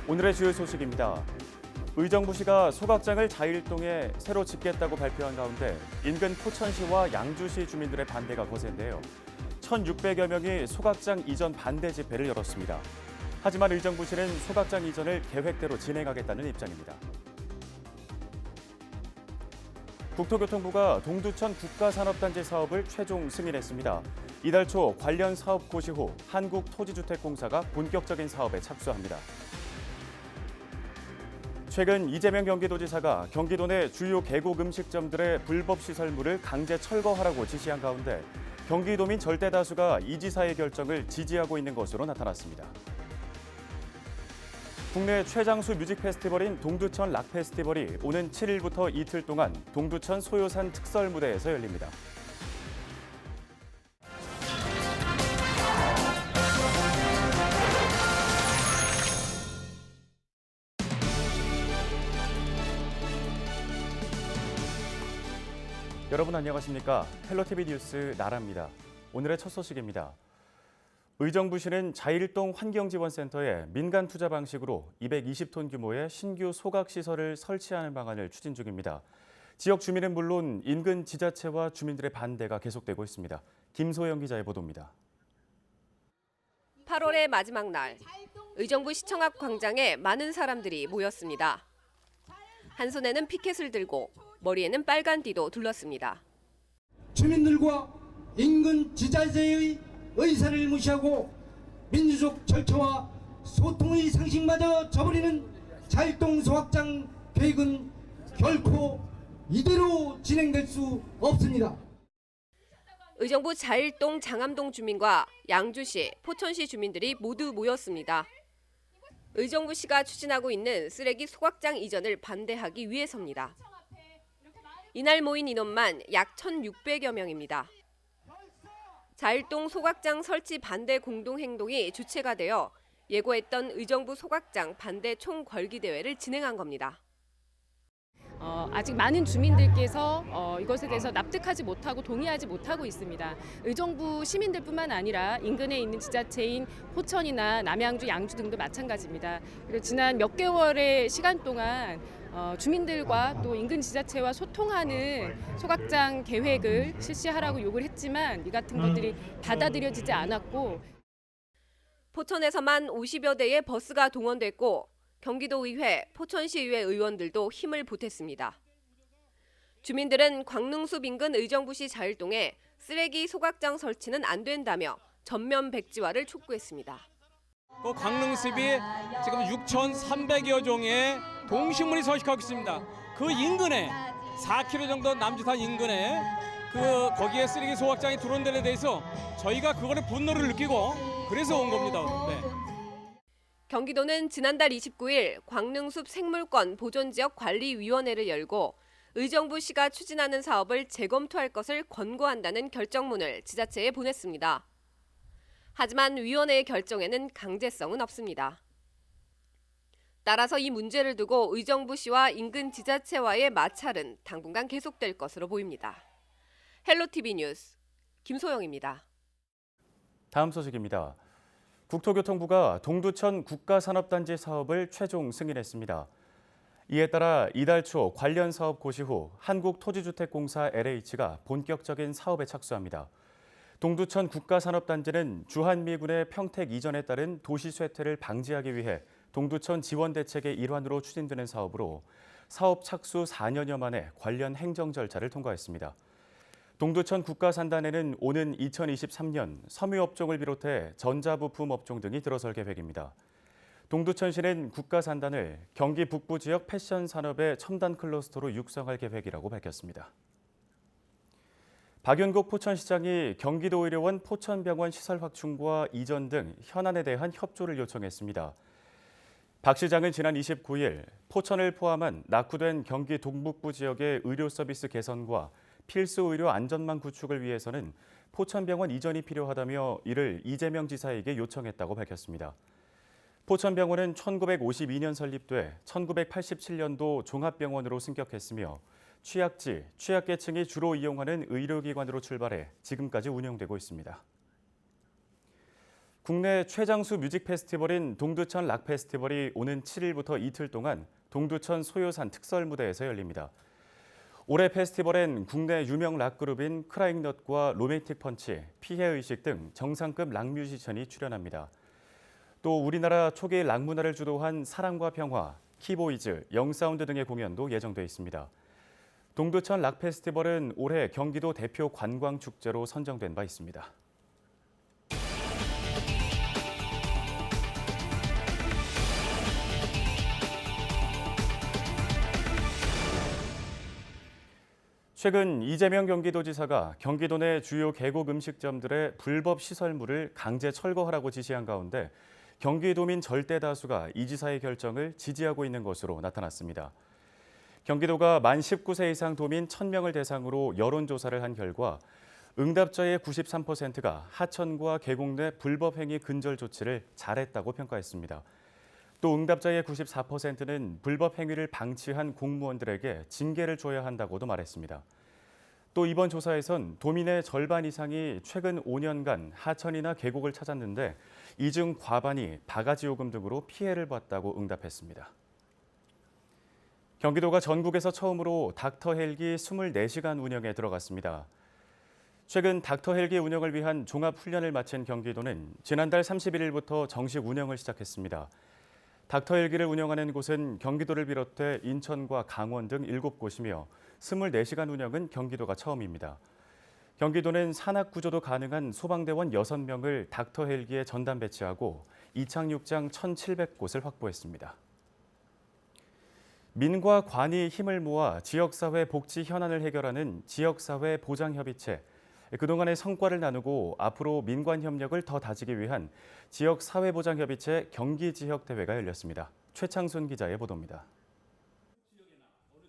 오늘의 주요 소식입니다. 의정부시가 소각장을 자일동에 새로 짓겠다고 발표한 가운데 인근 포천시와 양주시 주민들의 반대가 거센데요. 1,600여 명이 소각장 이전 반대 집회를 열었습니다. 하지만 의정부시는 소각장 이전을 계획대로 진행하겠다는 입장입니다. 국토교통부가 동두천 국가산업단지 사업을 최종 승인했습니다. 이달 초 관련 사업 고시 후 한국토지주택공사가 본격적인 사업에 착수합니다. 최근 이재명 경기도지사가 경기도 내 주요 계곡 음식점들의 불법 시설물을 강제 철거하라고 지시한 가운데 경기도민 절대 다수가 이 지사의 결정을 지지하고 있는 것으로 나타났습니다. 국내 최장수 뮤직 페스티벌인 동두천 락 페스티벌이 오는 7일부터 이틀 동안 동두천 소요산 특설 무대에서 열립니다. 여러분 안녕하십니까? 헬로티비 뉴스 나라입니다. 오늘의 첫 소식입니다. 의정부시는 자일동 환경지원센터에 민간 투자 방식으로 220톤 규모의 신규 소각시설을 설치하는 방안을 추진 중입니다. 지역 주민은 물론 인근 지자체와 주민들의 반대가 계속되고 있습니다. 김소영 기자의 보도입니다. 8월의 마지막 날, 의정부 시청 앞 광장에 많은 사람들이 모였습니다. 한 손에는 피켓을 들고 머리에는 빨간 띠도 둘렀습니다. 주민들과 인근 지자체의 의사를 무시하고 민주적 절차와 소통의 상식마저 저버리는 자일동 소각장 계획은 결코 이대로 진행될 수 없습니다. 의정부 자일동 장암동 주민과 양주시, 포천시 주민들이 모두 모였습니다. 의정부시가 추진하고 있는 쓰레기 소각장 이전을 반대하기 위해서입니다. 이날 모인 인원만 약 1,600여 명입니다. 자일동 소각장 설치 반대 공동행동이 주체가 되어 예고했던 의정부 소각장 반대 총궐기 대회를 진행한 겁니다. 아직 많은 주민들께서 이것에 대해서 납득하지 못하고 동의하지 못하고 있습니다. 의정부 시민들뿐만 아니라 인근에 있는 지자체인 포천이나 남양주, 양주 등도 마찬가지입니다. 그리고 지난 몇 개월의 시간 동안 주민들과 또 인근 지자체와 소통하는 소각장 계획을 실시하라고 요구를 했지만 이 같은 것들이 받아들여지지 않았고 포천에서만 50여 대의 버스가 동원됐고 경기도의회, 포천시의회 의원들도 힘을 보탰습니다. 주민들은 광능숲 인근 의정부시 자일동에 쓰레기 소각장 설치는 안 된다며 전면 백지화를 촉구했습니다. 그 광능숲이 지금 6,300여 종의 동식물이 서식하고 있습니다. 그 인근에 4km 정도 남지산 인근에 거기에 쓰레기 소각장이 들어온 데에 대해서 저희가 그거를 분노를 느끼고 그래서 온 겁니다. 네. 경기도는 지난달 29일 광능숲 생물권 보존지역관리위원회를 열고 의정부시가 추진하는 사업을 재검토할 것을 권고한다는 결정문을 지자체에 보냈습니다. 하지만 위원회의 결정에는 강제성은 없습니다. 따라서 이 문제를 두고 의정부시와 인근 지자체와의 마찰은 당분간 계속될 것으로 보입니다. 헬로티비 뉴스 김소영입니다. 다음 소식입니다. 국토교통부가 동두천 국가산업단지 사업을 최종 승인했습니다. 이에 따라 이달 초 관련 사업 고시 후 한국토지주택공사 LH가 본격적인 사업에 착수합니다. 동두천 국가산업단지는 주한미군의 평택 이전에 따른 도시 쇠퇴를 방지하기 위해 동두천 지원 대책의 일환으로 추진되는 사업으로 사업 착수 4년여 만에 관련 행정 절차를 통과했습니다. 동두천 국가산단에는 오는 2023년 섬유업종을 비롯해 전자부품 업종 등이 들어설 계획입니다. 동두천시는 국가산단을 경기 북부 지역 패션 산업의 첨단 클러스터로 육성할 계획이라고 밝혔습니다. 박윤국 포천시장이 경기도의료원 포천병원 시설 확충과 이전 등 현안에 대한 협조를 요청했습니다. 박 시장은 지난 29일 포천을 포함한 낙후된 경기 동북부 지역의 의료 서비스 개선과 필수 의료 안전망 구축을 위해서는 포천병원 이전이 필요하다며 이를 이재명 지사에게 요청했다고 밝혔습니다. 포천병원은 1952년 설립돼 1987년도 종합병원으로 승격했으며 취약지, 취약계층이 주로 이용하는 의료기관으로 출발해 지금까지 운영되고 있습니다. 국내 최장수 뮤직 페스티벌인 동두천 락 페스티벌이 오는 7일부터 이틀 동안 동두천 소요산 특설 무대에서 열립니다. 올해 페스티벌엔 국내 유명 락 그룹인 크라잉넛과 로맨틱 펀치, 피해의식 등 정상급 락 뮤지션이 출연합니다. 또 우리나라 초기 락 문화를 주도한 사랑과 평화, 키보이즈, 영사운드 등의 공연도 예정돼 있습니다. 동두천 락 페스티벌은 올해 경기도 대표 관광 축제로 선정된 바 있습니다. 최근 이재명 경기도지사가 경기도 내 주요 계곡 음식점들의 불법 시설물을 강제 철거하라고 지시한 가운데 경기도민 절대 다수가 이 지사의 결정을 지지하고 있는 것으로 나타났습니다. 경기도가 만 19세 이상 도민 1,000명을 대상으로 여론조사를 한 결과 응답자의 93%가 하천과 계곡 내 불법 행위 근절 조치를 잘했다고 평가했습니다. 또 응답자의 94%는 불법 행위를 방치한 공무원들에게 징계를 줘야 한다고도 말했습니다. 또 이번 조사에선 도민의 절반 이상이 최근 5년간 하천이나 계곡을 찾았는데 이 중 과반이 바가지 요금 등으로 피해를 봤다고 응답했습니다. 경기도가 전국에서 처음으로 닥터 헬기 24시간 운영에 들어갔습니다. 최근 닥터 헬기 운영을 위한 종합훈련을 마친 경기도는 지난달 31일부터 정식 운영을 시작했습니다. 닥터 헬기를 운영하는 곳은 경기도를 비롯해 인천과 강원 등 7곳이며 24시간 운영은 경기도가 처음입니다. 경기도는 산악 구조도 가능한 소방대원 6명을 닥터 헬기에 전담 배치하고 이착륙장 1,700곳을 확보했습니다. 민과 관이 힘을 모아 지역사회 복지 현안을 해결하는 지역사회 보장협의체. 그동안의 성과를 나누고 앞으로 민관 협력을 더 다지기 위한 지역사회보장협의체 경기지역대회가 열렸습니다. 최창순 기자의 보도입니다.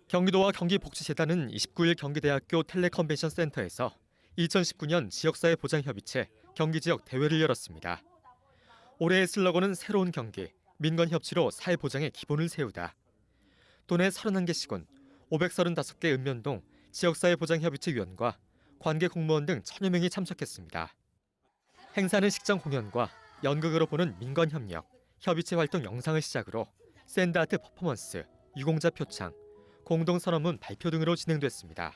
경기도와 경기복지재단은 29일 경기대학교 텔레컨벤션 센터에서 2019년 지역사회보장협의체 경기지역대회를 열었습니다. 올해의 슬로건은 새로운 경기, 민관협치로 사회보장의 기본을 세우다. 도내 31개 시군, 535개 읍면동 지역사회보장협의체 위원과 관계 공무원 등 1,000여 명이 참석했습니다. 행사는 식전 공연과 연극으로 보는 민관협력, 협의체 활동 영상을 시작으로 샌드아트 퍼포먼스, 유공자 표창, 공동선언문 발표 등으로 진행됐습니다.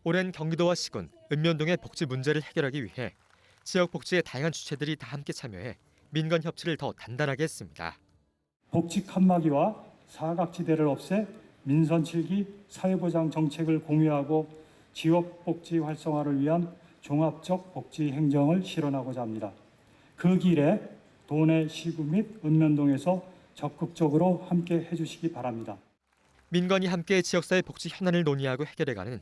올해는 경기도와 시군, 읍면동의 복지 문제를 해결하기 위해 지역 복지의 다양한 주체들이 다 함께 참여해 민관 협치를 더 단단하게 했습니다. 복지 칸막이와 사각지대를 없애 민선 7기 사회보장 정책을 공유하고 지역 복지 활성화를 위한 종합적 복지 행정을 실현하고자 합니다. 그 길에 도내 시구 및 읍면동에서 적극적으로 함께 해주시기 바랍니다. 민관이 함께 지역사회 복지 현안을 논의하고 해결해가는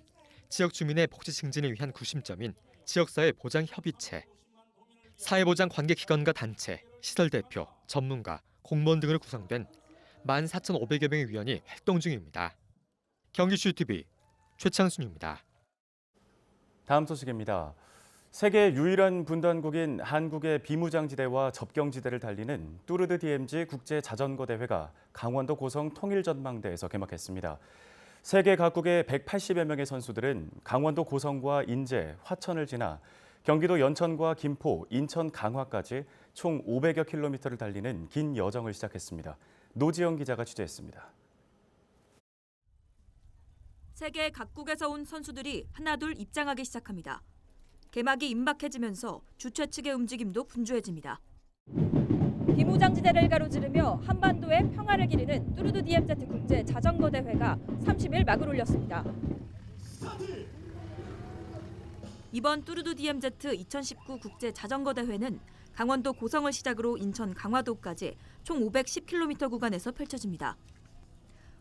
지역 주민의 복지 증진을 위한 구심점인 지역사회 보장 협의체. 사회보장 관계기관과 단체, 시설 대표, 전문가, 공무원 등으로 구성된 14,500여 명의 위원이 활동 중입니다. 경기슈TV 최창순입니다. 다음 소식입니다. 세계 유일한 분단국인 한국의 비무장지대와 접경지대를 달리는 뚜르드 DMZ 국제 자전거 대회가 강원도 고성 통일전망대에서 개막했습니다. 세계 각국의 180여 명의 선수들은 강원도 고성과 인제, 화천을 지나 경기도 연천과 김포, 인천 강화까지 총 500여 킬로미터를 달리는 긴 여정을 시작했습니다. 노지영 기자가 취재했습니다. 세계 각국에서 온 선수들이 하나둘 입장하기 시작합니다. 개막이 임박해지면서 주최 측의 움직임도 분주해집니다. 비무장지대를 가로지르며 한반도의 평화를 기리는 뚜르드 DMZ 국제 자전거 대회가 30일 막을 올렸습니다. 이번 뚜르드 DMZ 2019 국제 자전거 대회는 강원도 고성을 시작으로 인천 강화도까지 총 510km 구간에서 펼쳐집니다.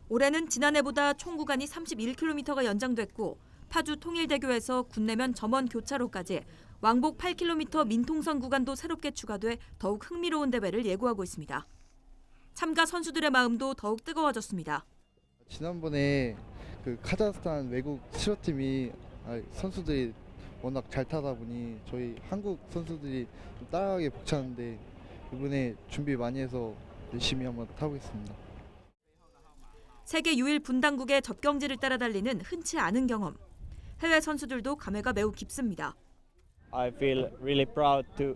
올해는 지난해보다 총 구간이 31km가 연장됐고 파주 통일대교에서 군내면 점원 교차로까지 왕복 8km 민통선 구간도 새롭게 추가돼 더욱 흥미로운 대회를 예고하고 있습니다. 참가 선수들의 마음도 더욱 뜨거워졌습니다. 지난번에 그 카자흐스탄 외국 실업팀이 선수들이 워낙 잘 타다 보니 저희 한국 선수들이 좀 따라가게 벅찼는데 이번에 준비 많이 해서 열심히 한번 타보겠습니다. 세계 유일 분당국의 접경지를 따라 달리는 흔치 않은 경험. 해외 선수들도 감회가 매우 깊습니다. I feel really proud to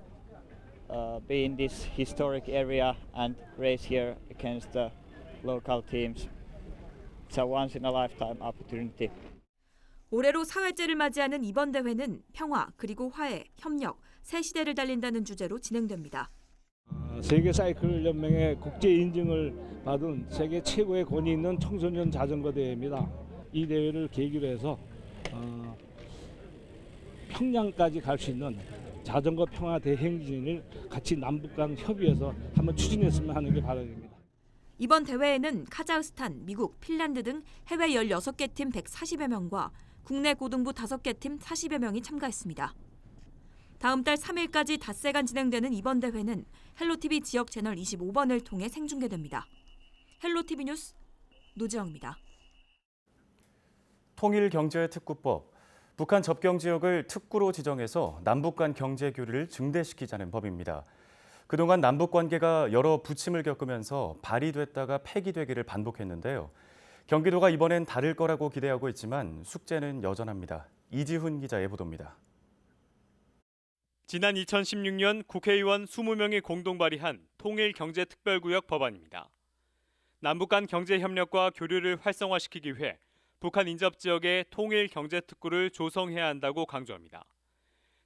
be in this historic area and race here against the local teams. It's a once in a lifetime opportunity. 올해로 4회째를 맞이하는 이번 대회는 평화 그리고 화해, 협력, 새 시대를 달린다는 주제로 진행됩니다. 세계 사이클 연맹의 국제 인증을 받은 세계 최고의 권위 있는 청소년 자전거 대회입니다. 이 대회를 계기로 해서 평양까지 갈 수 있는 자전거 평화 대행진을 같이 남북 간 협의해서 한번 추진했으면 하는 게 바람입니다. 이번 대회에는 카자흐스탄, 미국, 핀란드 등 해외 16개 팀 140여 명과 국내 고등부 5개 팀 40여 명이 참가했습니다. 다음 달 3일까지 닷새간 진행되는 이번 대회는 헬로티비 지역 채널 25번을 통해 생중계됩니다. 헬로티비 뉴스 노지영입니다. 통일경제특구법. 북한 접경 지역을 특구로 지정해서 남북 간 경제 교류를 증대시키자는 법입니다. 그동안 남북 관계가 여러 부침을 겪으면서 발의됐다가 폐기되기를 반복했는데요. 경기도가 이번엔 다를 거라고 기대하고 있지만 숙제는 여전합니다. 이지훈 기자의 보도입니다. 지난 2016년 국회의원 20명이 공동 발의한 통일경제특별구역 법안입니다. 남북 간 경제협력과 교류를 활성화시키기 위해 북한 인접 지역에 통일경제특구를 조성해야 한다고 강조합니다.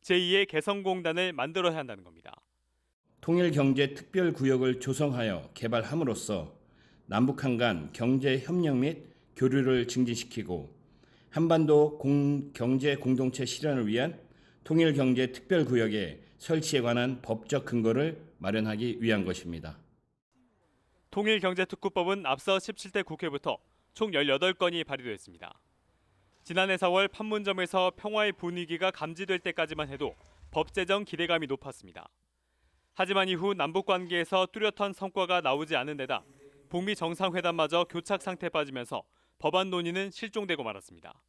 제2의 개성공단을 만들어야 한다는 겁니다. 통일경제특별구역을 조성하여 개발함으로써 남북한 간 경제협력 및 교류를 증진시키고 한반도 경제 공동체 실현을 위한 통일경제특별구역의 설치에 관한 법적 근거를 마련하기 위한 것입니다. 통일경제특구법은 앞서 17대 국회부터 총 18건이 발의됐습니다. 지난해 4월 판문점에서 평화의 분위기가 감지될 때까지만 해도 법 제정 기대감이 높았습니다. 하지만 이후 남북 관계에서 뚜렷한 성과가 나오지 않은 데다 북미 정상회담마저 교착 상태에 빠지면서 법안 논의는 실종되고 말았습니다.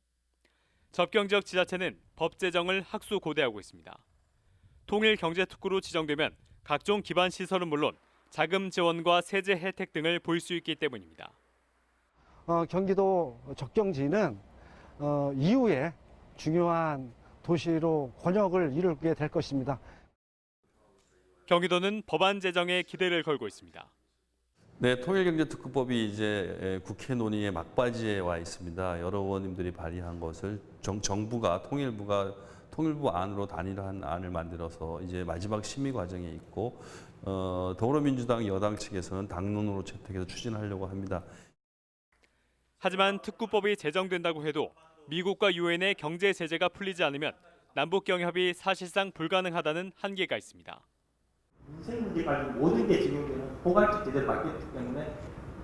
접경 지역 지자체는 법 제정을 학수고대하고 있습니다. 통일경제특구로 지정되면 각종 기반 시설은 물론 자금 지원과 세제 혜택 등을 볼 수 있기 때문입니다. 경기도 접경지는 이후에 중요한 도시로 권역을 이루게 될 것입니다. 경기도는 법안 제정에 기대를 걸고 있습니다. 네, 통일경제특구법이 이제 국회 논의의 막바지에 와 있습니다. 여러 의원님들이 발의한 것을 정부가 통일부 안으로 단일한 안을 만들어서 이제 마지막 심의 과정에 있고 더불어민주당 여당 측에서는 당론으로 채택해서 추진하려고 합니다. 하지만 특구법이 제정된다고 해도 미국과 유엔의 경제 제재가 풀리지 않으면 남북 경협이 사실상 불가능하다는 한계가 있습니다. 민생 문제 관련 모든 게 적용되는 포괄적 제재를 받기 때문에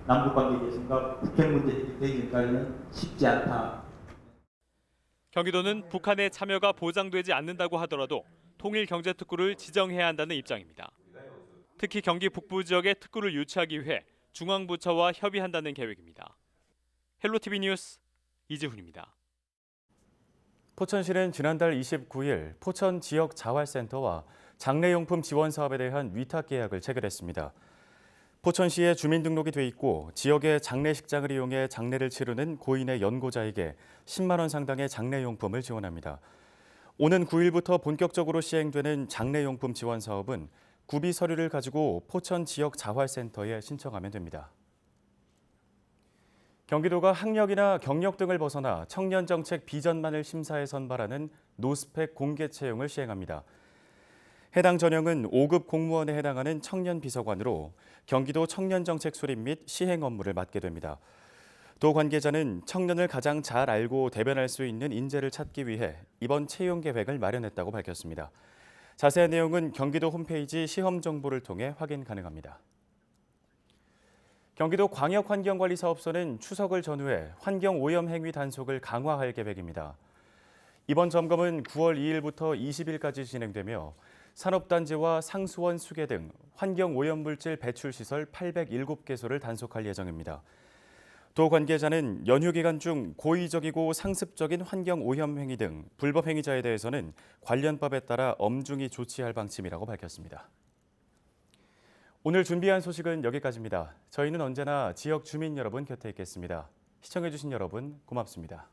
남북 관계 개선과 북핵 문제 해결까지는 쉽지 않다. 경기도는 북한의 참여가 보장되지 않는다고 하더라도 통일경제특구를 지정해야 한다는 입장입니다. 특히 경기 북부 지역에 특구를 유치하기 위해 중앙부처와 협의한다는 계획입니다. 헬로티비 뉴스 이지훈입니다. 포천시는 지난달 29일 포천 지역 자활센터와 장례용품 지원 사업에 대한 위탁 계약을 체결했습니다. 포천시에 주민등록이 돼 있고 지역의 장례식장을 이용해 장례를 치르는 고인의 연고자에게 10만 원 상당의 장례용품을 지원합니다. 오는 9일부터 본격적으로 시행되는 장례용품 지원 사업은 구비 서류를 가지고 포천 지역 자활센터에 신청하면 됩니다. 경기도가 학력이나 경력 등을 벗어나 청년 정책 비전만을 심사해 선발하는 노스펙 공개 채용을 시행합니다. 해당 전형은 5급 공무원에 해당하는 청년 비서관으로 경기도 청년 정책 수립 및 시행 업무를 맡게 됩니다. 도 관계자는 청년을 가장 잘 알고 대변할 수 있는 인재를 찾기 위해 이번 채용 계획을 마련했다고 밝혔습니다. 자세한 내용은 경기도 홈페이지 시험 정보를 통해 확인 가능합니다. 경기도 광역환경관리사업소는 추석을 전후해 환경오염 행위 단속을 강화할 계획입니다. 이번 점검은 9월 2일부터 20일까지 진행되며 산업단지와 상수원 수계 등 환경오염물질 배출시설 807개소를 단속할 예정입니다. 도 관계자는 연휴 기간 중 고의적이고 상습적인 환경오염 행위 등 불법 행위자에 대해서는 관련 법에 따라 엄중히 조치할 방침이라고 밝혔습니다. 오늘 준비한 소식은 여기까지입니다. 저희는 언제나 지역 주민 여러분 곁에 있겠습니다. 시청해주신 여러분 고맙습니다.